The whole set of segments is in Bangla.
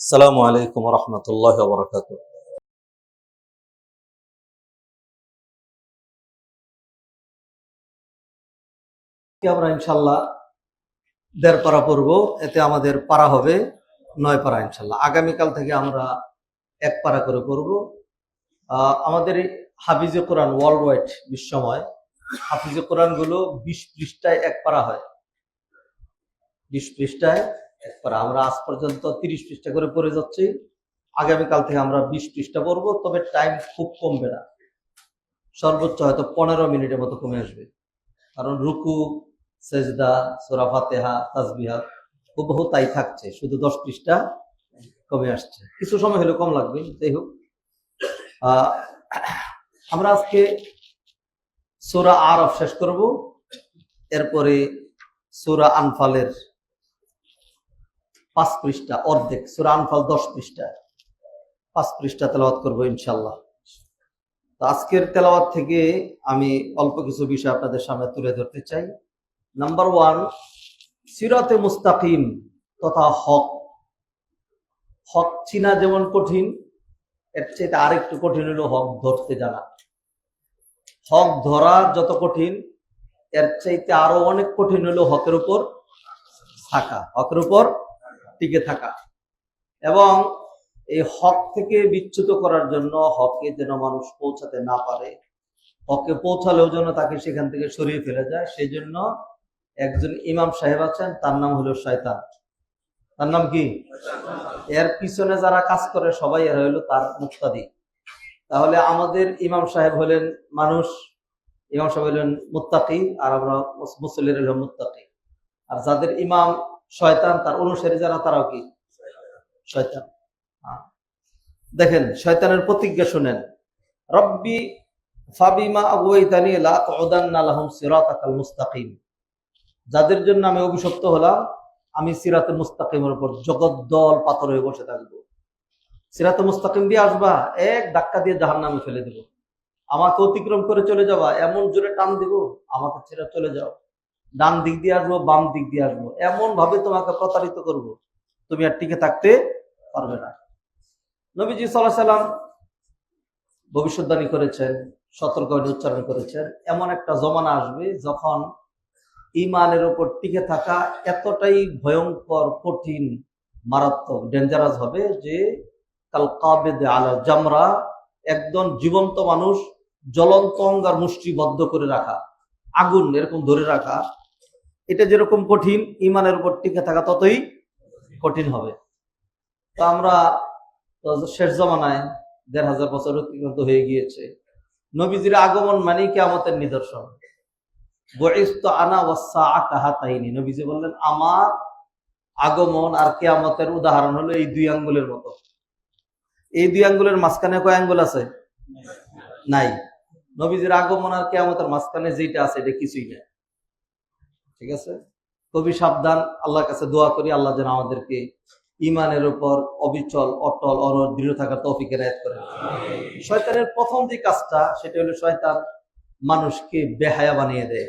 আসসালামু আলাইকুম রহমতুল্লাহ বরকাত। আমরা ইনশাল্লাহ ১.৫ পারা পড়বো, এতে আমাদের পারা হবে ৯ পারা ইনশাল্লাহ। আগামীকাল থেকে আমরা ১ পারা করে পড়বো। আমাদের হাফিজে কোরআন ওয়ার্ল্ড ওয়াইড বিশ্বময় হাফিজে কোরআন গুলো ২০ পৃষ্ঠায় ১ পারা হয়। ২০ পৃষ্ঠায় ১ পারা। আমরা আজ পর্যন্ত ৩০ পৃষ্ঠা করে পড়ে যাচ্ছি। আগামীকাল থেকে আমরা ২০ পৃষ্ঠা পড়বো, তবে টাইম খুব কমবে না, সর্বোচ্চ হয়তো ১৫ মিনিটের মতো কমে আসবে। কারণ রুকু, সেজদা, সূরা ফাতিহা, তাসবিহাত হুবহু তাই থাকছে, শুধু ১০ পৃষ্ঠা কমে আসছে। কিছু সময় হলে কম লাগবে, যাই হোক। আমরা আজকে সূরা আরাফ শেষ করব, এরপরে সূরা আনফালের ৫ পৃষ্ঠা অর্ধেক, সূরা আনফাল ১০ পৃষ্ঠা, ৫ পৃষ্ঠা তেলাওয়াত করবো ইনশাল্লাহ। তো আজকের তেলাওয়াত থেকে আমি অল্প কিছু বিষয় আপনাদের সামনে তুলে ধরতে চাই। নাম্বার 1, সিরাতে মুস্তাকিম তথা হক। হক চিনা যেমন কঠিন, এর চেয়ে আরেকটু কঠিন হলো হক ধরতে জানা। হক ধরা যত কঠিন, এর চাইতে আরো অনেক কঠিন হলো হকের উপর থাকা, হকের উপর টিকে থাকা। এবং এই হক থেকে বিচ্যুত করার জন্য, হকে যেন মানুষ পৌঁছাতে না পারে, হকে পৌঁছালেও যেন তাকে সেখান থেকে সরিয়ে ফেলে যায়, সেই জন্য একজন ইমাম সাহেব আছেন, তার নাম হলো শয়তান। তার নাম কি? এর পিছনে যারা কাজ করে সবাই এরা হলো তার মুক্তাদি। তাহলে আমাদের ইমাম সাহেব হলেন মানুষ, ইমাম সাহেব হলেন মুত্তাকি, আর আমরা মুসল্লির হলাম মুত্তাকি। আর যাদের ইমাম শয়তান, তার অনুসারী যারা, তারাও কি শয়তান। দেখেন শয়তানের প্রতিজ্ঞা শুনেন, রব্বি ফাবিমা আগুয়াইতানি লা আকুদান্না লাহুম সিরাতাকাল মুস্তাকিম। যাদের জন্য আমি অভিশপ্ত হলাম, আমি সিরাতে মুস্তাকিমের উপর জগদ্দল পাথর হয়ে বসে থাকবো। সিরাতে মুস্তাকিম দিয়ে আসবা, এক ধাক্কা দিয়ে জাহান্নামে ফেলে দেব। আমাকে অতিক্রম করে চলে যাবা, এমন জোরে টান দিব, আমাকে ছেড়ে চলে যাও। ডান দিক দিয়ে আসবো, বাম দিক দিয়ে আসবো, এমন ভাবে তোমাকে প্রতারিত করব, তুমি আর টিকে থাকতে পারবে না। নবীজি সাল্লাল্লাহু আলাইহি সাল্লাম ভবিষ্যদ্বাণী করেছেন, সতর্কবাণী উচ্চারণ করেছেন, এমন একটা জমানা আসবে যখন ইমানের উপর টিকে থাকা এতটাই ভয়ঙ্কর, কঠিন, মারাত্মক, ডেঞ্জারাস হবে যে কাল কাবিদ আলা জামরা, একদম জীবন্ত মানুষ জ্বলন্ত অঙ্গার মুষ্টিবদ্ধ করে রাখা, আগুন এরকম ধরে রাখা, এটা যেরকম কঠিন, ইমানের উপর টিকে থাকা ততই কঠিন হবে। তো আমরা শেষ জমানায় ১৫০০ বছর অতিক্রান্ত হয়ে গিয়েছে। নবীজির আগমন মানে কিয়ামতের নিদর্শন। নবীজি বললেন, আমার আগমন আর কিয়ামতের উদাহরণ হলো এই ২ আঙ্গুলের মতো। এই ২ আঙ্গুলের মাঝখানে কয় আঙ্গুল আছে? নাই। নবীজির আগমন আর কিয়ামতের মাঝখানে যেটা আছে এটা কিছুই না। ঠিক আছে, খুবই সাবধান। আল্লাহর কাছে দোয়া করি, আল্লাহ যেন আমাদেরকে ইমানের উপর অবিচল, অটল, অনড়, দৃঢ় থাকার তৌফিক এনায়েত করেন। শয়তানের প্রথম যে কাজটা, সেটা হলো শয়তান মানুষকে বেহায়া বানিয়ে দেয়,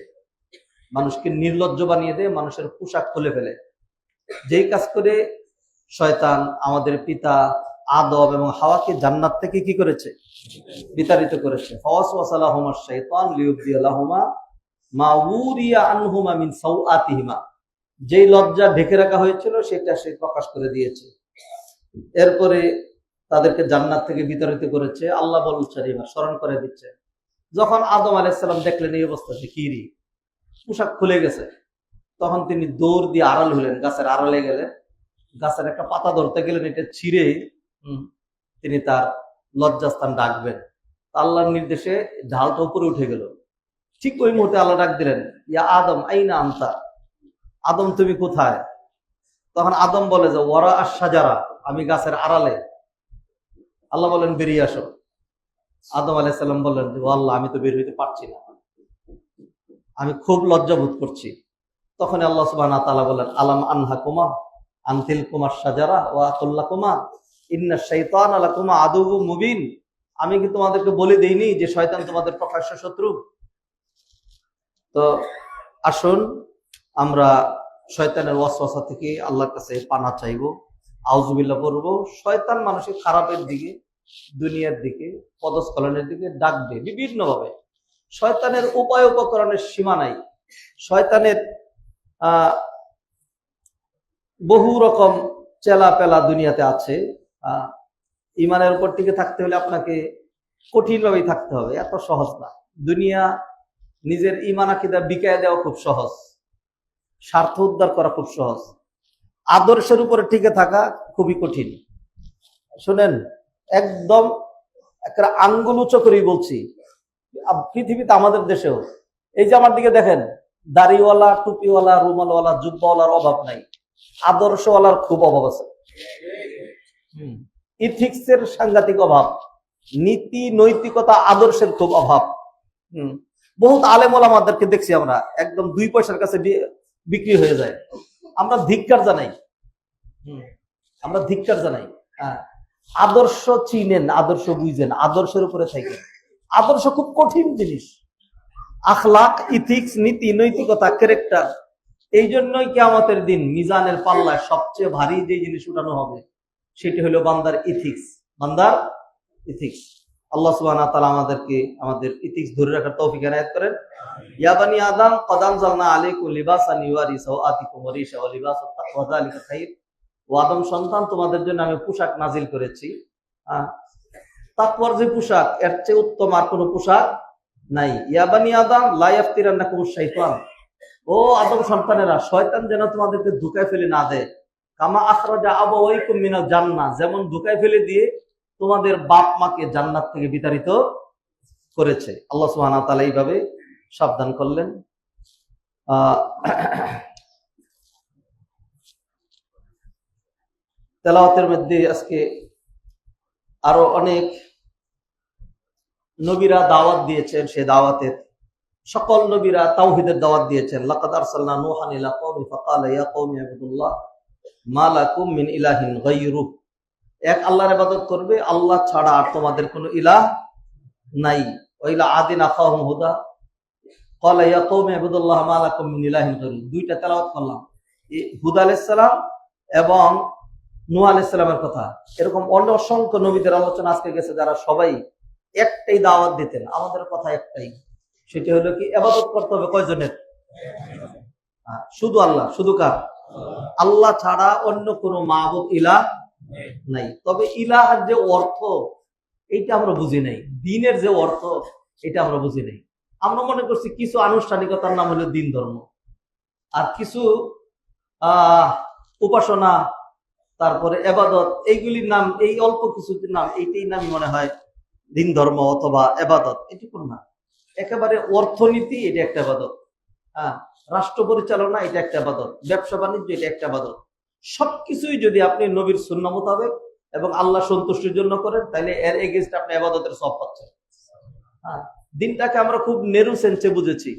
মানুষকে নির্লজ্জ বানিয়ে দেয়, মানুষের পোশাক খুলে ফেলে। যেই কাজ করে শয়তান আমাদের পিতা আদম এবং হাওয়াকে জান্নাত থেকে কি করেছে? বিতাড়িত করেছে। ফাওয়াসওয়াসা লাহুমা শাইতান লিইউবদিয়া লাহুমা মা উরিয়া আনহুমা মিন সাওআতিহিমা। যেই লজ্জা ঢেকে রাখা হয়েছিল সেটা সে প্রকাশ করে দিয়েছে। এরপরে তাদেরকে জান্নাত থেকে বিতাড়িত করেছে। আল্লাহ বলছেন, এবার স্মরণ করে দিচ্ছে, যখন আদম আলাইহিস সালাম দেখলেন এই অবস্থা, যে কি রে, পোশাক খুলে গেছে, তখন তিনি দৌড় দিয়ে আড়াল হলেন, গাছের আড়ালে গেলেন, গাছের একটা পাতা ধরতে গেলেন, এটা ছিঁড়ে তিনি তার লজ্জাস্থান ডাকবেন। আল্লাহর নির্দেশে ঢালটা উপরে উঠে গেল। ঠিক ওই মুহূর্তে আল্লাহ ডাক দিলেন, ইয়া আদম আইনা আনতা, আদম তুমি কোথায়? তখন আদম বলে যে ওয়ারা আশ-শাজারা, আমি গাছের আড়ালে। আল্লাহ বলেন বেরিয়ে আসো। আদম আলাইহিস সালাম বললেন যে ও আল্লাহ, আমি তো বের হইতে পারছি না, আমি খুব লজ্জাবোধ করছি। তখন আল্লাহ সুবহানাহু ওয়া তাআলা বললেন, আলাম আনহাকুমা আন তিলকুমা আশ-শাজারা ওয়া আকুল্লাকুমা ইন্নাশ শাইতানা লাকুমা আদুউম মুবিন। আমি কি তোমাদেরকে বলে দেইনি যে শয়তান তোমাদের প্রকাশ্য শত্রু? তো আসুন আমরা শয়তানের ওয়াসওয়াসা থেকে আল্লাহর কাছে পানাহ চাইবো। আউযুবিল্লাহ পড়বো। শয়তান মানুষের খারাপের দিকে, দুনিয়ার দিকে, পদস্খলনের দিকে ডাকবে বিভিন্ন ভাবে। শয়তানের উপায় উপকরণের সীমা নাই। শয়তানের বহু রকম চেলা পেলা দুনিয়াতে আছে। ইমানের উপর টিকে থাকতে হলে আপনাকে কঠিনভাবেই থাকতে হবে, এত সহজ না। দুনিয়া নিজের ইমান আকীদা বিকায় দেওয়া খুব সহজ, স্বার্থ উদ্ধার করা খুব সহজ, আদর্শের উপরে টিকে থাকা খুবই কঠিন। শুনেন, একদম একটা আঙ্গুল উঁচু করেই বলছি, পৃথিবীতে আমাদের দেশেও এই যে আমার দিকে দেখেন, দাড়িওয়ালা, টুপিওয়ালা, রুমালওয়ালা, জুব্বাওয়ালার অভাব নাই, আদর্শওয়ালার খুব অভাব আছে। ইথিক্সের সাংঘাতিক অভাব, নীতি নৈতিকতা আদর্শের খুব অভাব। বহুত আলেম ওলামাদেরকে দেখছি আমরা একদম 2 পয়সার কাছে বিক্রি হয়ে যায়। আমরা ধিক্কার জানাই, আমরা ধিক্কার জানাই। আদর্শ চিনেন, আদর্শ বুঝেন, আদর্শের উপরে থাকেন। আদর্শ খুব কঠিন জিনিস, আখলাক, ইথিক্স, নীতি নৈতিকতা, ক্যারেক্টার। এই জন্যই কিয়ামতের দিন মিজানের পাল্লায় সবচেয়ে ভারী যে জিনিস উঠানো হবে সেটি হলো বান্দার ইথিক্স, বান্দার ইথিক্স। আল্লাহ সুবহানাহু ওয়া তাআলা আমাদেরকে আমাদের ইথিক্স ধরে রাখার তৌফিক এনায়েত করেন। ইয়া বানি আদম ক্বাদ আনজালনা আলাইকুম লিবাসান ইউয়ারি সাওআতিকুম ওয়া রিশা ওয়া লিবাসুত তাকওয়া যালিকা খায়র। ও আদম সন্তান, তোমাদের জন্য আমি পোশাক নাজিল করেছি। তাকওয়ার যে পোশাক, এর চেয়ে উত্তম আর কোনো পোশাক নাই। ইয়া বানি আদম লা ইয়াফতিরান্নাকুমুশ শাইতান, ও আদম সন্তানেরা, শয়তান যেন তোমাদেরকে ধোঁকায় ফেলে না দেয়। কামা আখরাজা আবাওয়াইকুম মিনাল জান্নাহ, যেমন ধোঁকায় ফেলে দিয়ে তোমাদের বাপ মাকে জান্নাত থেকে বিতাড়িত করেছে। আল্লাহ সুবহানাহু ওয়া তাআলা এইভাবে সাবধান করলেন। তেলাওয়াতের মধ্যে আজকে আরো অনেক নবীরা দাওয়াত দিয়েছেন। সে দাওয়াতের সকল নবীরা তাওহীদের দাওয়াত দিয়েছেন। লাকাদ আরসালনা নূহান ইলা কওমি ফাকালা ইয়া কওমি ইবুদুল্লাহ মা লাকুম মিন ইলাহিন গায়রু, এক আল্লাহর ইবাদত করবে, আল্লাহ ছাড়া আর তোমাদের কোনো ইলাহ নাই। ওয়া ইলা আদিন আখাহুম হুদা ক্বালা ইয়া কওমি ইবুদুল্লাহ মা লাকুম মিন ইলাহিন গায়রু। দুইটা তেলাওয়াত করলাম, হুদা আলাইহিস সালাম এবং নূহ আলাইহিস সালামের কথা। এরকম অসংখ্য নবীদের আলোচনা আজকে গেছে, যারা সবাই একটাই দাওয়াত দিতেন। আমাদের কথা একটাই, সেটি হলো কি, ইবাদত করতে হবে কয়জনের? শুধু আল্লাহ। শুধু কার? আল্লাহ ছাড়া অন্য কোনো মাবুদ ইলাহ নাই। তবে ইলাহের যে অর্থ, এইটা আমরা বুঝি নাই। দ্বীনের যে অর্থ, এটা আমরা বুঝি নাই। আমরা মনে করছি কিছু আনুষ্ঠানিকতার নাম হলো দ্বীন ধর্ম, আর কিছু উপাসনা, তারপরে ইবাদত, এইগুলির নাম, এই অল্প কিছুর নাম, এইটাই নাম মনে হয় দ্বীন ধর্ম অথবা ইবাদত। এটুকু না, একেবারে অর্থনীতি, এটা একটা ইবাদত। রাষ্ট্র পরিচালনা, এটা একটা ইবাদত। ব্যবসা বাণিজ্য, এটা একটা ইবাদত। সবকিছুই যদি আপনি নবীর সুন্নাহ মোতাবেক এবং আল্লাহ সন্তুষ্টির জন্য করেন, তাহলে এর এগেইনস্ট আপনি ইবাদতের সওয়াব পাচ্ছেন। দিনটাকে আমরা খুব নেরু সেন্সে বুঝেছি,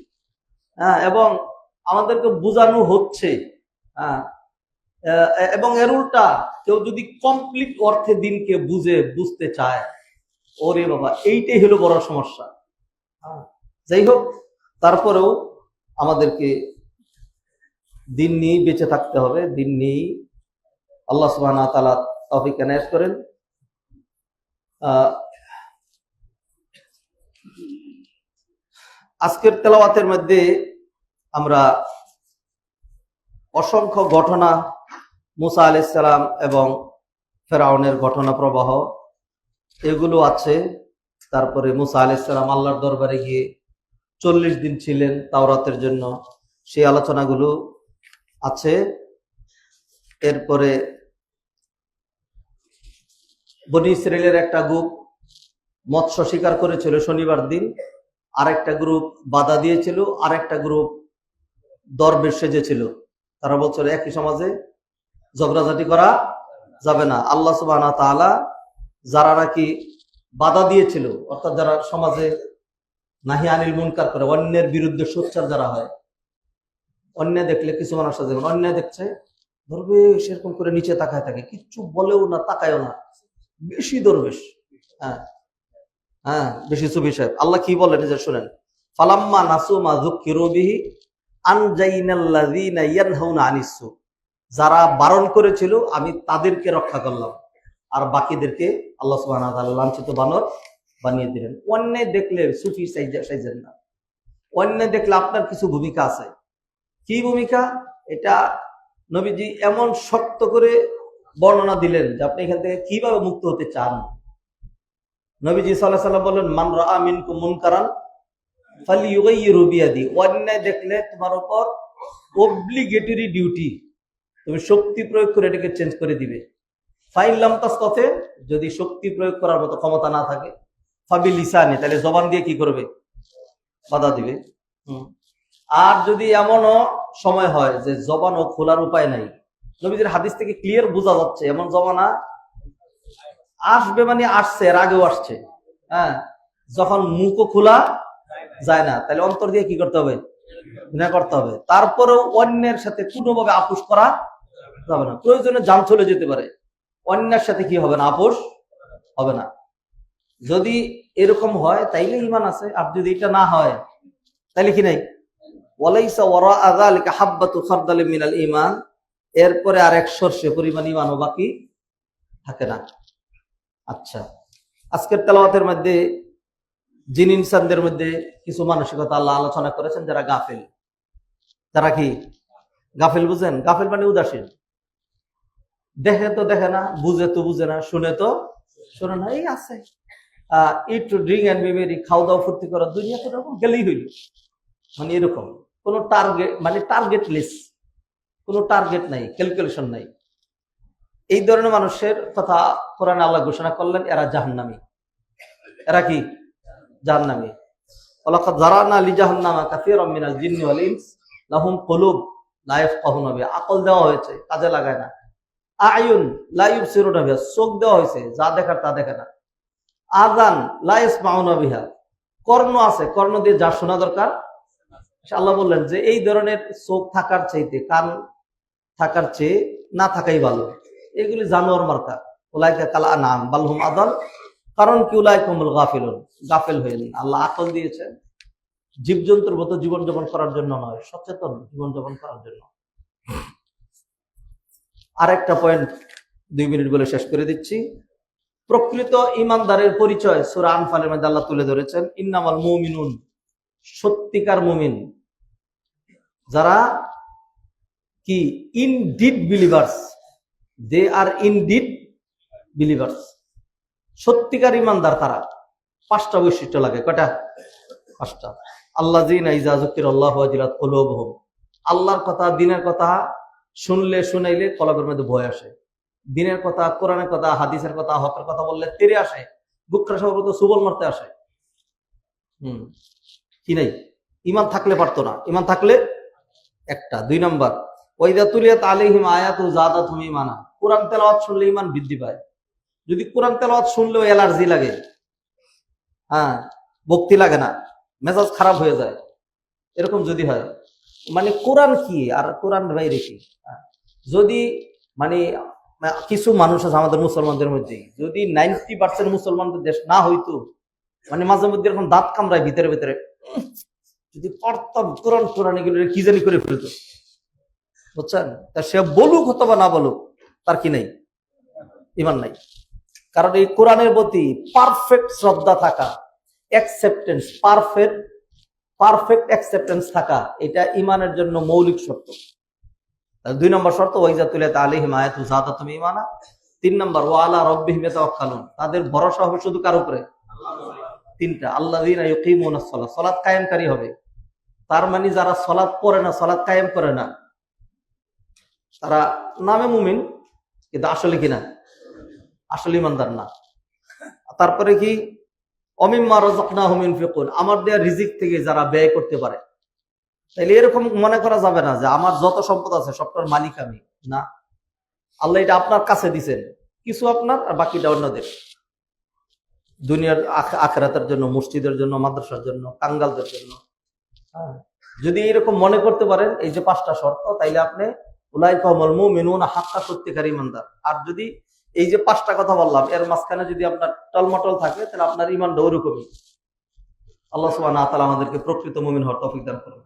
এবং আমাদেরকে বোঝানো হচ্ছে। এবং এর উল্টা কেউ যদি কমপ্লিট অর্থে দিনকে বুঝতে চায়, ওরে বাবা, এইটাই হলো বড় সমস্যা। যাই হোক, তারপরেও আমাদেরকে দিন নিয়ে বেঁচে থাকতে হবে, দিন নিয়ে আল্লাহ সুবহানাহু ওয়া তাআলা তৌফিক এনায়েত করেন। আজকের তেলাওয়াতের মধ্যে আমরা অসংখ্য ঘটনা, মুসা আলাইহিস সালাম এবং ফেরাউনের ঘটনা প্রবাহ, এগুলো আছে। তারপরে মুসা আলাইহিস সালাম আল্লাহর দরবারে গিয়ে 40 দিন ছিলেন তাওরাতের জন্য, সেই আলোচনাগুলো আছে। এরপরে বনী ইসরাইলের একটা গ্রুপ মৎস্য শিকার করেছিল শনিবার দিন, আরেকটা গ্রুপ বাধা দিয়েছিল, আরেকটা গ্রুপ দরবেশ সেজেছিল। তারা বলছিল একই সমাজে ঝগড়াঝাটি করা যাবে না। আল্লাহ সুবহানাহু ওয়া তাআলা যারা নাকি বাধা দিয়েছিল, অর্থাৎ যারা সমাজে নাহি আনিল মুনকার করে, অন্যের বিরুদ্ধে সোচ্চার যারা হয়, অন্যায় দেখলে, কিছু মানুষ আছে যেমন অন্যায় দেখছে, দরবেশ এরকম করে নিচে তাকায় থাকে, কিচ্ছু বলেও না, তাকায়ও না, বেশি দরবেশ। বেশি সুফি সাহেব। আল্লাহ কি বলেন যে শুনেন, ফালাম্মা নাসু মা যুকিরু বিহি আনজাইনাল্লাযীনা ইয়ানহাউনা আনিস সু, যারা বারণ করেছিল আমি তাদেরকে রক্ষা করলাম, আর বাকিদেরকে আল্লাহ সুবহানাহু ওয়া তাআলা লাঞ্ছিত বানর বানিয়ে দিলেন। অন্যায় দেখলে সুফি সাইজেন না, অন্যায় দেখলে আপনার কিছু ভূমিকা আছে। কি ভূমিকা? এটা নবীজি এমন শক্ত করে বর্ণনা দিলেন যে আপনি এখান থেকে কিভাবে মুক্ত হতে চান। নবীজি সাল্লাল্লাহু আলাইহি ওয়াসাল্লাম বললেন, মান রাআ মিনকুম মুনকারান ফালিয়ুগাইয়িরু বিয়াদি। অন্যায় দেখলে তোমার উপর অব্লিগেটরি ডিউটি, তুমি শক্তি প্রয়োগ করে এটাকে চেঞ্জ করে দিবে। ফাইন লাম তাস্তাতি, যদি শক্তি প্রয়োগ করার মতো ক্ষমতা না থাকে, ফাবিলিসানি, তাহলে জবান দিয়ে কি করবে? বাধা দিবে। আর যদি এমনও সময় হয় যে জবানও খোলার উপায় নাই, নবীজির হাদিস থেকে ক্লিয়ার বোঝা যাচ্ছে এমন জমানা আসবে, মানে আসছে, এর আগেও আসছে। হ্যাঁ, যখন মুখও খোলা যায় না, তাহলে অন্তর দিয়ে কি করতে হবে? ঘৃণা করতে হবে। তারপরেও অন্যের সাথে কোনোভাবে আপোষ করা যাবে না। প্রয়োজনে জান চলে যেতে পারে, অন্যের সাথে কি হবে না? আপোষ হবে না। যদি এরকম হয় তাইলে ঈমান আছে, আর যদি এটা না হয় তাইলে কি নাই? ওয়ালাইসা ওয়ারাআ যালিকা হাব্বাতু খারদালিন মিনাল ঈমান, এরপরে আর এক সরষে পরিমাণ ঈমানও বাকি থাকে না। আচ্ছা, আজকের তেলাওয়াতের মধ্যে জিন ইনসানদের মধ্যে কিছু মানসিকতা আল্লাহ আলোচনা করেছেন যারা গাফেল। যারা কি গাফেল? বুঝেন? গাফেল মানে উদাসীন, দেখে তো দেখে না, বুঝে তো বুঝে না, শুনে তো শোনে না, এই আছে eat to drink and be merry, খাওয়া দাওয়া ফুর্তি করা, দুনিয়া তো এরকম গেলেই হইল, মানে এরকম কোনো টার্গেট, মানে টার্গেটলেস, কোনো টার্গেট নাই, ক্যালকুলেশন নাই। এই ধরনের মানুষের কথা কোরআনে আল্লাহ ঘোষণা করলেন, এরা জাহান্নামী। এরা কি? জাহান্নামী। ওয়ালাকাদ যারানা লিজাহান্নামা কাসীরাম মিনাল জিন্নি ওয়াল ইনস লাহুম কুলুব লা ইয়াফকাহুনা বিহা, আকল দেওয়া হয়েছে, কাজে লাগায় না। আয়ুন লা ইউবসিরুনা বিহা, চোখ দেওয়া হয়েছে, যা দেখার তা দেখে না। আযান লা ইয়াসমাউনা বিহা, কর্ণ আছে, কর্ণ দিয়ে যা শোনা দরকার। আল্লাহ বললেন যে এই ধরনের চোখ থাকার চাইতে, কান থাকার চেয়ে না থাকাই ভালো। এগুলি জানোয়ার মার্কা। উলাইকা কাল আনআম বাল হুম আদাল, কারণ কি উলাইকা হুমুল গাফিলুন, গাফেল হয়ে নেন। আল্লাহ আকল দিয়েছেন জীবজন্তুর মতো জীবনযাপন করার জন্য নয়, সচেতন জীবনযাপন করার জন্য। আরেকটা পয়েন্ট 2 মিনিট বলে শেষ করে দিচ্ছি। প্রকৃত ইমানদারের পরিচয় সূরা আনফালের মধ্যে আল্লাহ তুলে ধরেছেন, ইন্নামাল মুমিনুন, সত্যিকার মুমিন যারা কি ইনডিড বিলিভার্স, দে আর ইনডিড বিলিভার্স, সত্যিকার ইমানদার তারা। 5টা বৈশিষ্ট্য লাগে। কয়টা? 5টা। আল্লাযীনা ইযা যুকিরাল্লাহু ওয়াজিলাত কুলুবুহুম, আল্লাহর কথা, দিনের কথা শুনলে, শুনাইলে কলবের মধ্যে ভয় আসে। দিনের কথা, কোরআনের কথা, হাদিসের কথা, হকের কথা বললে তেরে আসে, বুকরা সর্বত সুবল মারতে আসে। কি নাই? ঈমান থাকলে পারতো না। ঈমান থাকলে একটা। 2 নাম্বার, ওয়াইদা তুলিয়াত আলাইহিম আয়াতু যাদাতুহুম ঈমানা, কোরআন তেলাওয়াত শুনলে ঈমান বৃদ্ধি পায়। যদি কোরআন তেলাওয়াত শুনলেও অ্যালার্জি লাগে, হ্যাঁ, ভক্তি লাগে না, মেজাজ খারাপ হয়ে যায়, এরকম যদি হয়, মানে কোরআন কি আর কোরআন বাইরে কি? যদি মানে কিছু মানুষ আছে আমাদের মুসলমানদের মধ্যে, যদি 90% মুসলমানদের দেশ না হইতো, মানে মাঝে মধ্যে এরকম দাঁত কামড়ায় ভিতরে ভিতরে, যদি পারতাম কোরআন কোরআন এগুলো কি জানি করে ফেলতো, বুঝছেন? তা সে বলুক অথবা না বলুক, তার কি নাই? ঈমান নাই। কারণ এই কোরআনের প্রতি পারফেক্ট শ্রদ্ধা থাকা, অ্যাকসেপ্টেন্স, পারফেক্ট অ্যাকসেপ্টেন্স থাকা, এটা ঈমানের জন্য মৌলিক শর্ত। 2 নম্বর শর্ত, ওয়াইজা তুলিয়াত আলাইহিম আয়াতু যাদাতুহুম ঈমানা। 3 নম্বর, ওয়া আলা রাব্বিহিম ইয়াতাওয়াক্কালুন, তাদের ভরসা হবে শুধু কার উপরে? 3টা, আল্লাযীনা ইউকিমুনাস সালাত, সালাত কায়েমকারী হবে। তার মানে যারা সালাত পড়ে না, সালাত কায়েম করে না, তারা নামে মুমিন কিন্তু আসলে কি না? আসলে ইমানদার না। তারপরে কি? অমিম্মা রাযাকনাহুম ইউনফিকুন, আমার দেয়া রিজিক থেকে যারা ব্যয় করতে পারে। তাইলে এরকম মনে করা যাবে না যে আমার যত সম্পদ আছে সবটার মালিক আমি, না। আল্লাহ এটা আপনার কাছে দিছেন, কিছু আপনার আর বাকিটা অন্যদের, দুনিয়ার আখিরাতের জন্য, মসজিদের জন্য, মাদ্রাসার জন্য, কাঙ্গালদের জন্য। যদি এরকম মনে করতে পারেন, এই যে 5টা শর্ত, তাইলে আপনি উলাইকা হুমুল মুমিনুনা হাক্কা, সত্যিকার ইমানদার। আর যদি এই যে 5টা কথা বললাম এর মাঝখানে যদি আপনার টলমটল থাকে, তাহলে আপনার ঈমানটা ওরকমই। আল্লাহ সুবহানাহু ওয়া তাআলা আমাদেরকে প্রকৃত মুমিন হওয়ার তৌফিক দান করুন।